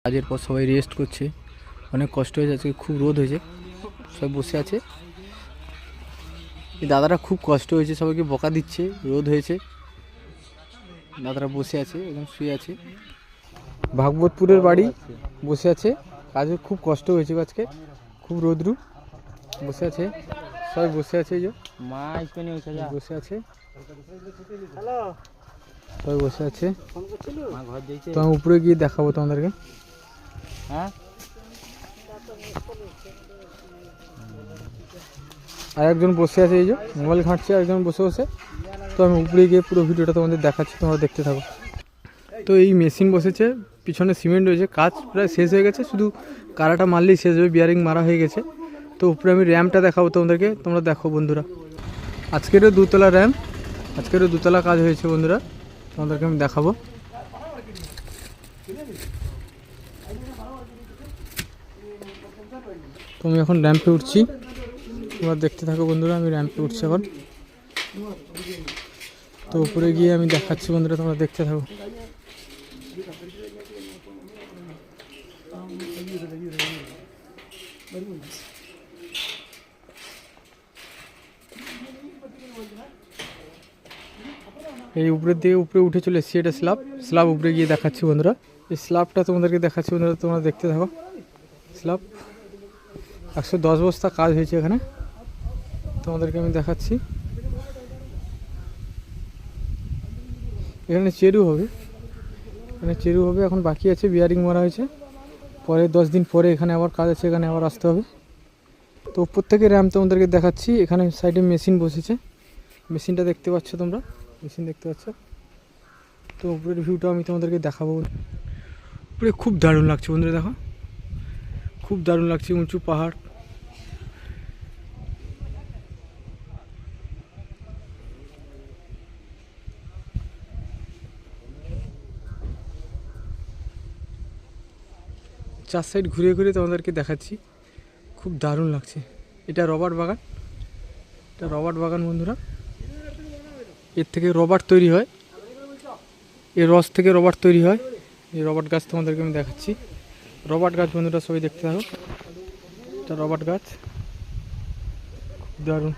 কাজের পর সবাই রেস্ট করছে, অনেক কষ্ট হয়েছে আজকে, খুব রোদ হয়েছে, সবাই বসে আছে। এই দাদারা খুব কষ্ট হয়েছে, সবাইকে বকা দিচ্ছে, রোদ হয়েছে, দাদারা বসে আছে, একদম শুয়ে আছে। ভাগবতপুরের বাড়ি, বসে আছে, কাজে খুব কষ্ট হয়েছে আজকে, খুব রোদ্রু, বসে আছে, সবাই বসে আছে, এই যে বসে আছে, সবাই বসে আছে। তো আমি উপরে গিয়ে দেখাবো তোমাদেরকে। হ্যাঁ, আর একজন বসে আছে, এই যে মোবাইল ঘাঁটছে, একজন বসে বসে। তো আমি উপরে গিয়ে পুরো ভিডিওটা তোমাদের দেখাচ্ছি, তোমরা দেখতে থাকো। তো এই মেশিন বসেছে, পিছনে সিমেন্ট হয়েছে, কাজ প্রায় শেষ হয়ে গেছে, শুধু কারাটা মারলেই শেষ হবে, বিয়ারিং মারা হয়ে গেছে। তো উপরে আমি র্যাম্পটা দেখাবো তোমাদেরকে, তোমরা দেখো বন্ধুরা। আজকেরও দুতলা র্যাম্প, আজকেরও দুতলা কাজ হয়েছে বন্ধুরা, তোমাদেরকে আমি দেখাবো। তো আমি এখন র্যাম্পে উঠছি, তোমরা দেখতে থাকো বন্ধুরা, আমি র্যাম্পে উঠছি এখন। তো উপরে গিয়ে আমি দেখাচ্ছি বন্ধুরা, তোমরা দেখতে থাকো। এই উপরের দিকে উপরে উঠে চলে এসেছি, এটা স্ল্যাব উপরে গিয়ে দেখাচ্ছি বন্ধুরা। এই স্ল্যাবটা তোমাদেরকে দেখাচ্ছি বন্ধুরা, তোমরা দেখতে থাকো। স্ল্যাব 110 বস্তা কাজ হয়েছে এখানে, তোমাদেরকে আমি দেখাচ্ছি। এখানে চেরু হবে, এখানে চেরু হবে, এখন বাকি আছে, বিয়ারিং মারা হয়েছে, পরে 10 দিন পরে এখানে আবার কাজ আছে, এখানে আবার আসতে হবে। তো উপর থেকে র্যাম্প তোমাদেরকে দেখাচ্ছি, এখানে সাইডে মেশিন বসেছে, মেশিনটা দেখতে পাচ্ছ তোমরা, মেশিন দেখতে পাচ্ছ। তো উপরের ভিউটা আমি তোমাদেরকে দেখাবো। উপরে খুব দারুণ লাগছে বন্ধুরা, দেখো খুব দারুণ লাগছে, উঁচু পাহাড়। চার সাইড ঘুরে ঘুরে তোমাদেরকে দেখাচ্ছি, খুব দারুণ লাগছে। এটা রবার্ট বাগান, এটা রবার্ট বাগান বন্ধুরা, এর থেকে রবার্ট তৈরি হয়, এর রস থেকে রবার্ট তৈরি হয়। এই রবার্ট গাছ তোমাদেরকে আমি দেখাচ্ছি, রবার্ট গাছ বন্ধুরা, সবাই দেখতে থাকো। এটা রবার্ট গাছ, দারুণ।